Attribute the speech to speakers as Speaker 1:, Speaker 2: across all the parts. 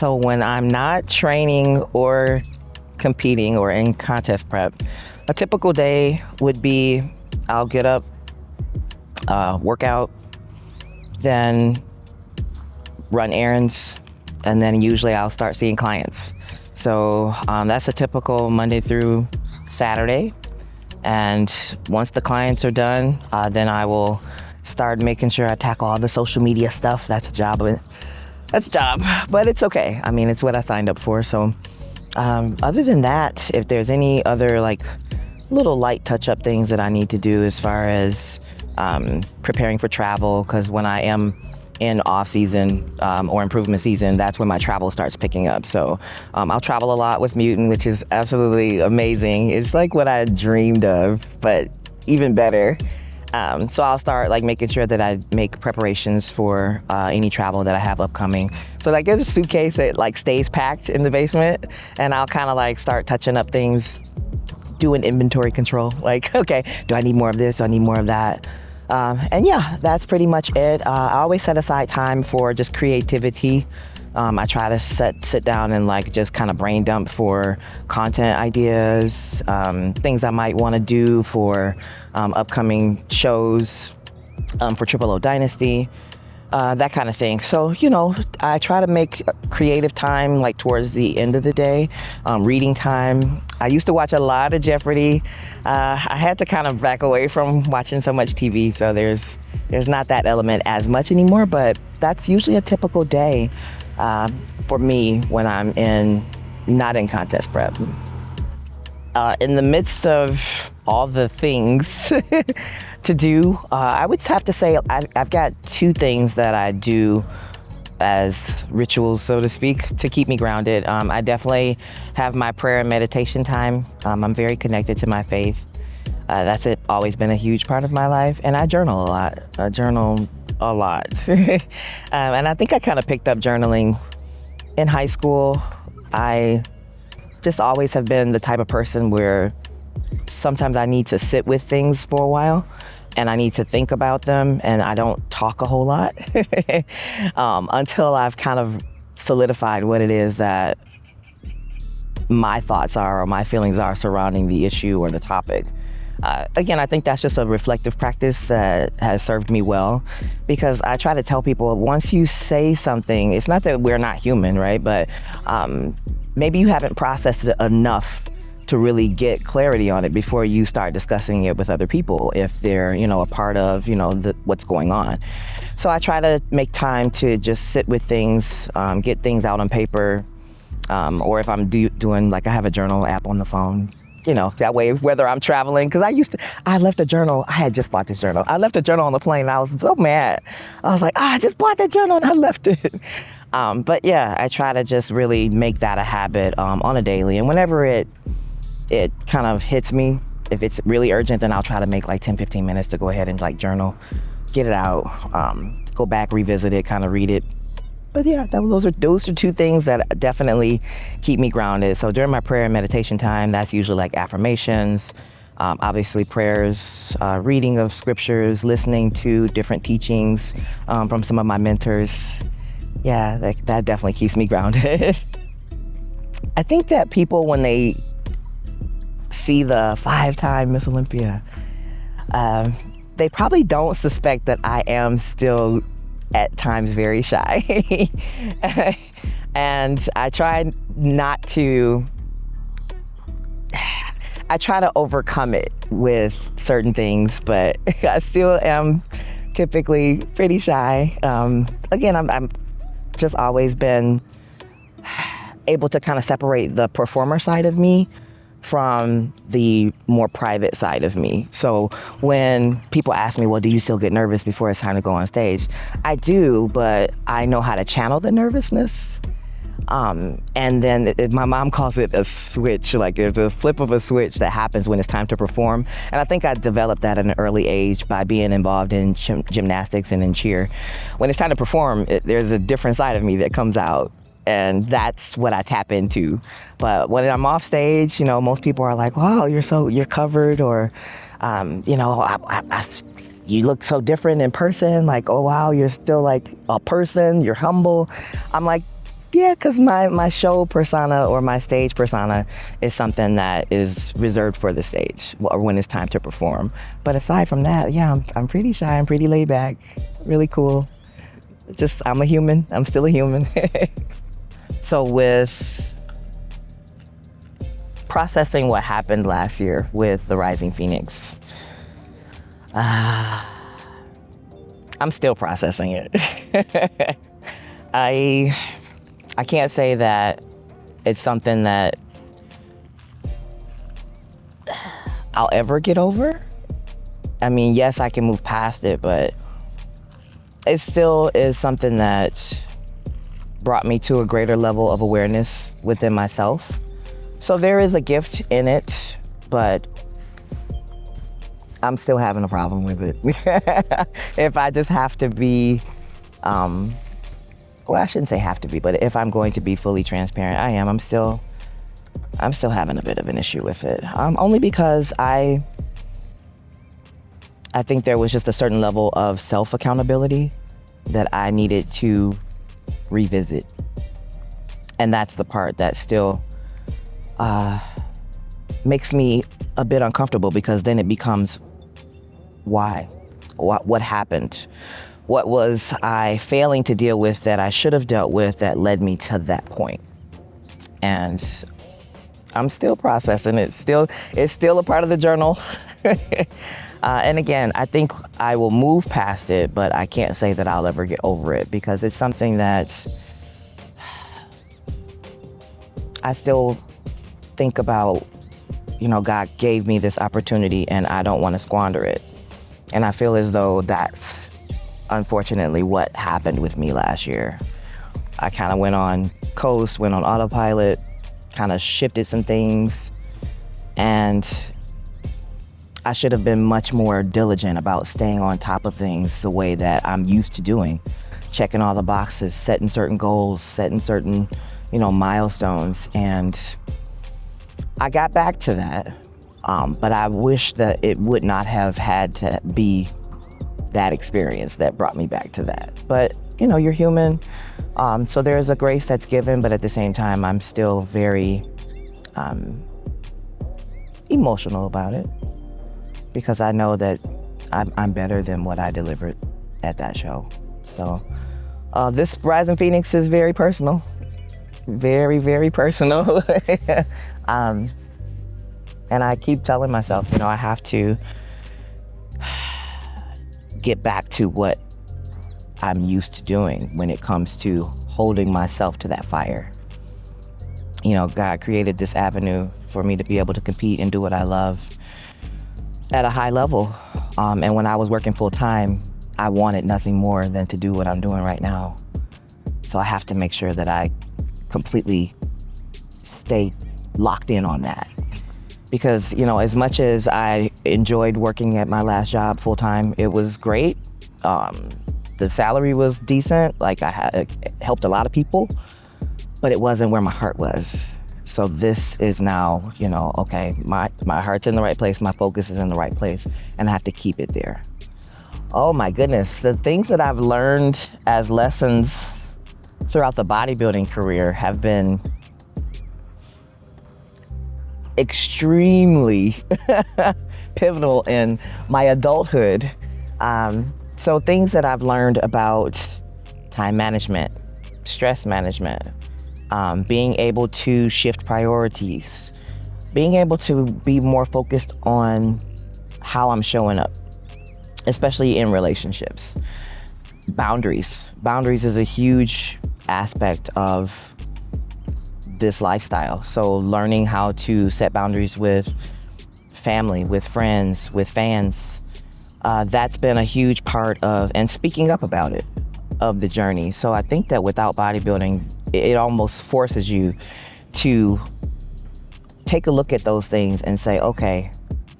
Speaker 1: So when I'm not training or competing or in contest prep, a typical day would be I'll get up, work out, then run errands, and then usually I'll start seeing clients. So that's a typical Monday through Saturday. And once the clients are done, then I will start making sure I tackle all the social media stuff. That's a job, but it's okay. I mean, it's what I signed up for. So other than that, if there's any other like little light touch-up things that I need to do as far as preparing for travel, because when I am in off season or improvement season, that's when my travel starts picking up. So I'll travel a lot with Mutant, which is absolutely amazing. It's like what I dreamed of, but even better. So I'll start like making sure that I make preparations for any travel that I have upcoming. So like there's a suitcase that like stays packed in the basement, and I'll kind of like start touching up things, doing inventory control. Like, okay, do I need more of this? Do I need more of that? And yeah, that's pretty much it. I always set aside time for just creativity. I try to sit down and like just kind of brain dump for content ideas, things I might want to do for upcoming shows, for Triple O Dynasty, that kind of thing. So, you know, I try to make creative time like towards the end of the day, reading time. I used to watch a lot of Jeopardy. I had to kind of back away from watching so much TV, so there's not that element as much anymore, but that's usually a typical day for me when I'm not in contest prep. In the midst of all the things to do, I would have to say I've got two things that I do as rituals, so to speak, to keep me grounded. I definitely have my prayer and meditation time. I'm very connected to my faith. That's always been a huge part of my life, and I journal a lot. And I think I kind of picked up journaling in high school. I just always have been the type of person where sometimes I need to sit with things for a while and I need to think about them, and I don't talk a whole lot until I've kind of solidified what it is that my thoughts are or my feelings are surrounding the issue or the topic. Again, I think that's just a reflective practice that has served me well, because I try to tell people once you say something, it's not that we're not human, right? But maybe you haven't processed it enough to really get clarity on it before you start discussing it with other people, if they're, you know, a part of, you know, what's going on. So I try to make time to just sit with things, get things out on paper, or if I'm doing, like I have a journal app on the phone, you know, that way, whether I'm traveling, because I left a journal. I had just bought this journal. I left a journal on the plane and I was so mad. I was like, I just bought that journal and I left it. But yeah, I try to just really make that a habit on a daily. And whenever it kind of hits me, if it's really urgent, then I'll try to make like 10, 15 minutes to go ahead and like journal, get it out, go back, revisit it, kind of read it. But yeah, those are two things that definitely keep me grounded. So during my prayer and meditation time, that's usually like affirmations, obviously prayers, reading of scriptures, listening to different teachings from some of my mentors. Yeah, that definitely keeps me grounded. I think that people, when they see the 5-time Miss Olympia, they probably don't suspect that I am still at times very shy. And I try to overcome it with certain things, but I still am typically pretty shy. Again, I'm just always been able to kind of separate the performer side of me from the more private side of me. So when people ask me, well, do you still get nervous before it's time to go on stage? I do, but I know how to channel the nervousness. And then my mom calls it a switch, like there's a flip of a switch that happens when it's time to perform. And I think I developed that at an early age by being involved in gymnastics and in cheer. When it's time to perform, there's a different side of me that comes out. And that's what I tap into. But when I'm off stage, you know, most people are like, wow, you're covered, or, you know, you look so different in person. Like, oh, wow, you're still like a person, you're humble. I'm like, Yeah, because my show persona or my stage persona is something that is reserved for the stage or when it's time to perform. But aside from that, yeah, I'm pretty shy. I'm pretty laid back, really cool. Just, I'm a human. I'm still a human. So with processing what happened last year with the Rising Phoenix, I'm still processing it. I can't say that it's something that I'll ever get over. I mean, yes, I can move past it, but it still is something that brought me to a greater level of awareness within myself. So there is a gift in it, but I'm still having a problem with it. If I just have to be, well, I shouldn't say have to be, but if I'm going to be fully transparent, I am. I'm still having a bit of an issue with it. Only because I think there was just a certain level of self-accountability that I needed to revisit. And that's the part that still makes me a bit uncomfortable, because then it becomes, why? What happened? What was I failing to deal with that I should have dealt with that led me to that point? And I'm still processing it. It's still a part of the journal. And again, I think I will move past it, but I can't say that I'll ever get over it, because it's something that I still think about. God gave me this opportunity and I don't want to squander it. And I feel as though that's unfortunately what happened with me last year. I kind of went on coast, went on autopilot, kind of shifted some things, and I should have been much more diligent about staying on top of things the way that I'm used to doing, checking all the boxes, setting certain goals, setting certain, milestones. And I got back to that, but I wish that it would not have had to be that experience that brought me back to that. But, you're human, so there's a grace that's given, but at the same time, I'm still very emotional about it, because I know that I'm better than what I delivered at that show. So this Rising Phoenix is very personal, very, very personal. And I keep telling myself, I have to get back to what I'm used to doing when it comes to holding myself to that fire. God created this avenue for me to be able to compete and do what I love at a high level. And when I was working full time, I wanted nothing more than to do what I'm doing right now. So I have to make sure that I completely stay locked in on that. Because, as much as I enjoyed working at my last job full time, it was great. The salary was decent. It helped a lot of people, but it wasn't where my heart was. So this is now, okay, my heart's in the right place, my focus is in the right place, and I have to keep it there. Oh my goodness, the things that I've learned as lessons throughout the bodybuilding career have been extremely pivotal in my adulthood. So things that I've learned about time management, stress management, being able to shift priorities, being able to be more focused on how I'm showing up, especially in relationships. Boundaries is a huge aspect of this lifestyle. So learning how to set boundaries with family, with friends, with fans, that's been a huge part of, and speaking up about it, of the journey. So I think that without bodybuilding, it almost forces you to take a look at those things and say, okay,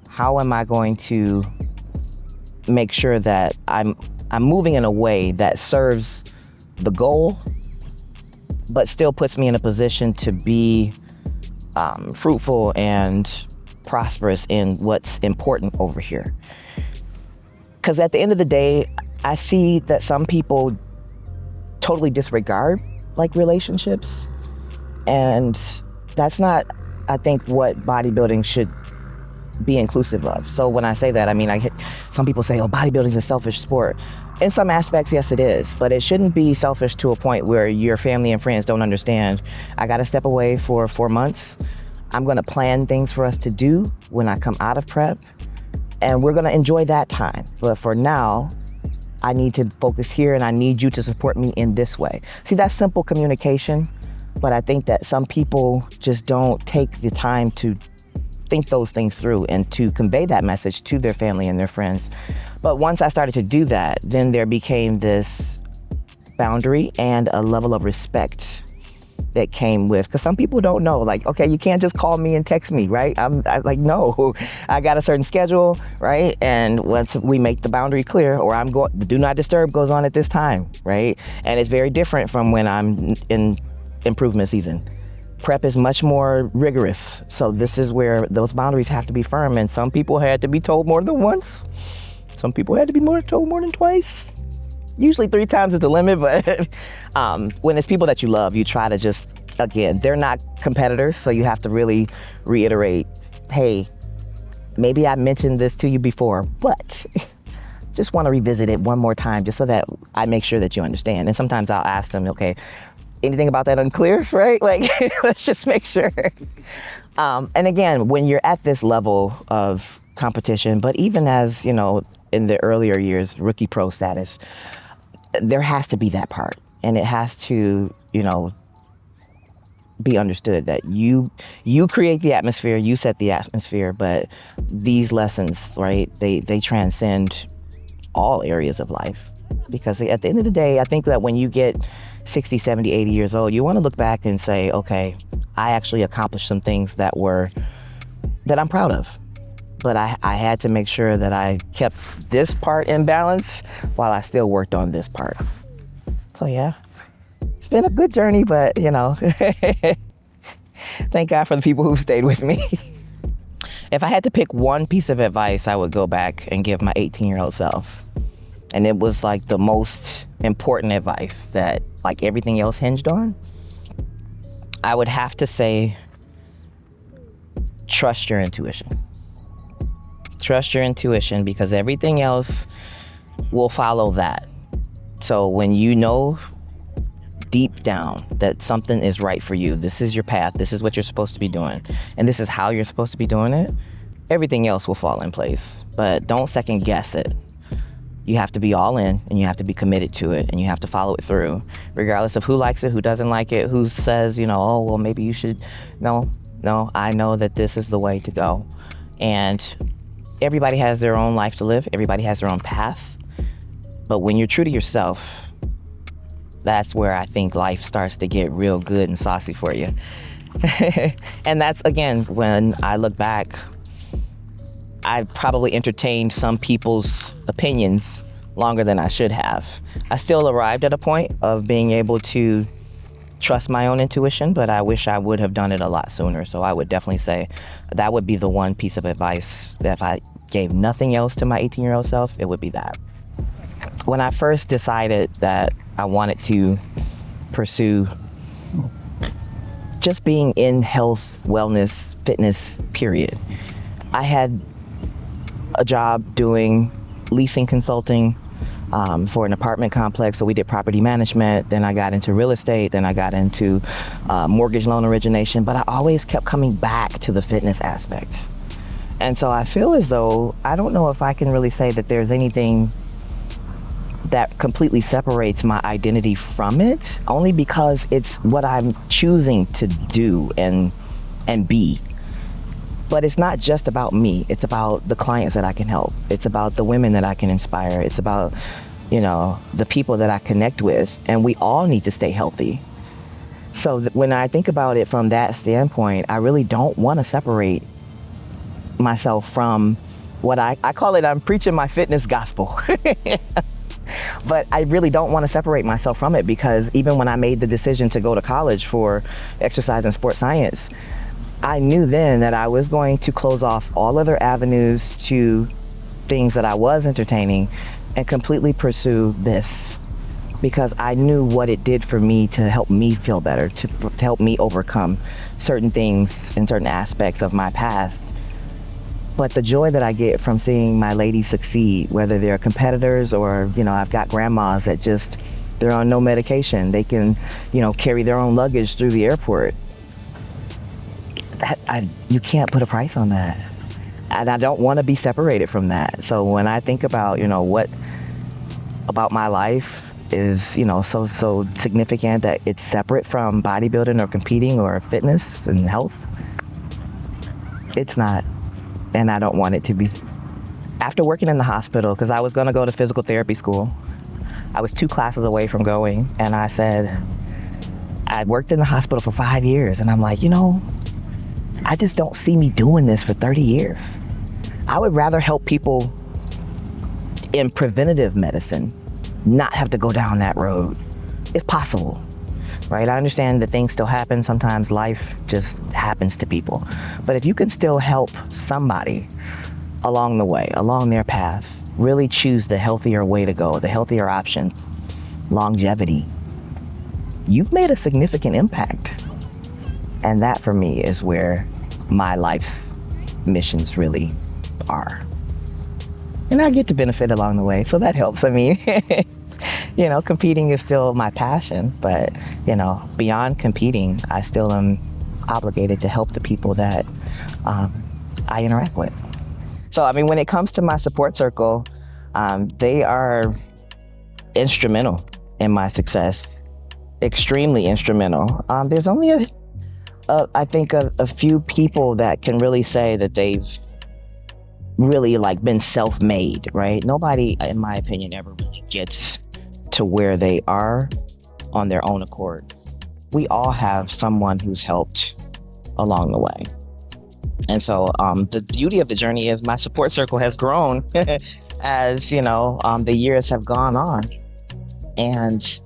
Speaker 1: how am I going to make sure that I'm moving in a way that serves the goal, but still puts me in a position to be fruitful and prosperous in what's important over here. Because at the end of the day, I see that some people totally disregard like relationships. And that's not, I think, what bodybuilding should be inclusive of. So when I say that, I mean, some people say, oh, bodybuilding is a selfish sport. In some aspects, yes, it is, but it shouldn't be selfish to a point where your family and friends don't understand. I got to step away for 4 months. I'm going to plan things for us to do when I come out of prep, and we're going to enjoy that time. But for now, I need to focus here, and I need you to support me in this way. See, that's simple communication, but I think that some people just don't take the time to think those things through and to convey that message to their family and their friends. But once I started to do that, then there became this boundary and a level of respect that came with, because some people don't know, like, okay, you can't just call me and text me, right? I'm like, no, I got a certain schedule, right? And once we make the boundary clear, or the do not disturb goes on at this time, right? And it's very different from when I'm in improvement season. Prep is much more rigorous. So this is where those boundaries have to be firm. And some people had to be told more than once. Some people had to be told more than twice. Usually 3 times is the limit, but when it's people that you love, you try to just, again, they're not competitors, so you have to really reiterate, hey, maybe I mentioned this to you before, but just want to revisit it one more time just so that I make sure that you understand. And sometimes I'll ask them, okay, anything about that unclear, right? Like, let's just make sure. And again, when you're at this level of competition, but even as, in the earlier years, rookie pro status, there has to be that part. And it has to, be understood that you create the atmosphere, you set the atmosphere, but these lessons, right, they transcend all areas of life. Because at the end of the day, I think that when you get 60, 70, 80 years old, you want to look back and say, okay, I actually accomplished some things that I'm proud of. But I had to make sure that I kept this part in balance while I still worked on this part. So yeah, it's been a good journey, but thank God for the people who stayed with me. If I had to pick one piece of advice, I would go back and give my 18-year-old self. And it was like the most important advice that like everything else hinged on. I would have to say, trust your intuition. Trust your intuition, because everything else will follow that. So when you know deep down that something is right for you, this is your path, this is what you're supposed to be doing, and this is how you're supposed to be doing it, everything else will fall in place. But don't second guess it. You have to be all in, and you have to be committed to it, and you have to follow it through, regardless of who likes it, who doesn't like it, who says, oh, well, maybe you should. No, I know that this is the way to go. And everybody has their own life to live. Everybody has their own path. But when you're true to yourself, that's where I think life starts to get real good and saucy for you. And that's, again, when I look back, I've probably entertained some people's opinions longer than I should have. I still arrived at a point of being able to trust my own intuition, but I wish I would have done it a lot sooner. So I would definitely say that would be the one piece of advice that if I gave nothing else to my 18-year-old self, it would be that. When I first decided that I wanted to pursue just being in health, wellness, fitness, period, I had a job doing leasing consulting for an apartment complex. So we did property management, then I got into real estate, then I got into mortgage loan origination, but I always kept coming back to the fitness aspect. And so I feel as though, I don't know if I can really say that there's anything that completely separates my identity from it, only because it's what I'm choosing to do and be. But it's not just about me. It's about the clients that I can help. It's about the women that I can inspire. It's about, the people that I connect with. And we all need to stay healthy. So when I think about it from that standpoint, I really don't want to separate myself from what I call it, I'm preaching my fitness gospel. But I really don't want to separate myself from it, because even when I made the decision to go to college for exercise and sports science, I knew then that I was going to close off all other avenues to things that I was entertaining and completely pursue this. because I knew what it did for me to help me feel better, to help me overcome certain things and certain aspects of my past. But the joy that I get from seeing my ladies succeed, whether they're competitors or, I've got grandmas that just, they're on no medication. They can, carry their own luggage through the airport. You can't put a price on that. And I don't want to be separated from that. So when I think about, what about my life is, so significant that it's separate from bodybuilding or competing or fitness and health, it's not. And I don't want it to be. After working in the hospital, because I was going to go to physical therapy school, I was 2 classes away from going, and I said, I worked in the hospital for 5 years, and I'm like, I just don't see me doing this for 30 years. I would rather help people in preventative medicine not have to go down that road, if possible, right? I understand that things still happen. Sometimes life just happens to people. But if you can still help somebody along the way, along their path, really choose the healthier way to go, the healthier option, longevity, you've made a significant impact. And that for me is where my life's missions really are. And I get to benefit along the way, so that helps. I mean, competing is still my passion, but, beyond competing, I still am obligated to help the people that I interact with. So, I mean, when it comes to my support circle, they are instrumental in my success, extremely instrumental. There's only I think a few people that can really say that they've really been self-made, right? Nobody, in my opinion, ever really gets to where they are on their own accord. We all have someone who's helped along the way. And so the beauty of the journey is my support circle has grown as, the years have gone on. And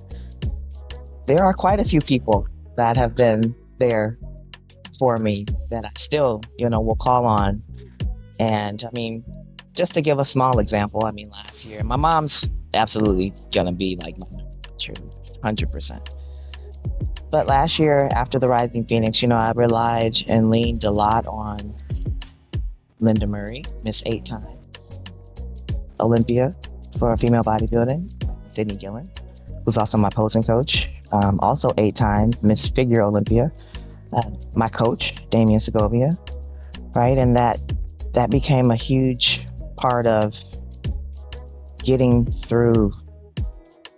Speaker 1: there are quite a few people that have been there for me that I still, will call on. And I mean, just to give a small example, last year, my mom's absolutely gonna be my 100%. But last year, after the Rising Phoenix, I relied and leaned a lot on Linda Murray, Miss 8-time Olympia for female bodybuilding, Sydney Gillen, who's also my posing coach, also 8-time Miss Figure Olympia, my coach, Damian Segovia, right? And that became a huge part of getting through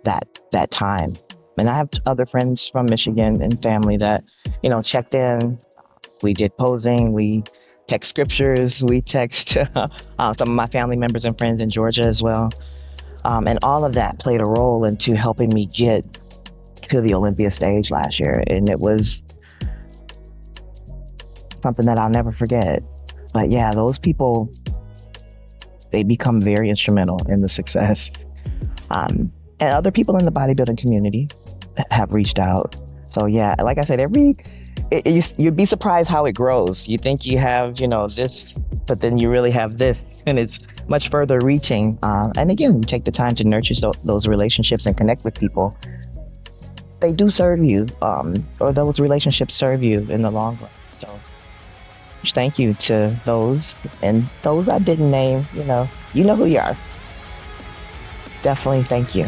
Speaker 1: that time. And I have other friends from Michigan and family that, checked in. We did posing, we text scriptures, we text some of my family members and friends in Georgia as well. And all of that played a role into helping me get to the Olympia stage last year. And it was something that I'll never forget. But yeah, those people, they become very instrumental in the success. And other people in the bodybuilding community have reached out. So yeah, like I said, you'd be surprised how it grows. You think you have, this, but then you really have this, and it's much further reaching. And again, you take the time to nurture those relationships and connect with people. They do serve you, or those relationships serve you in the long run. So thank you to those, and those I didn't name, you know who you are. Definitely thank you.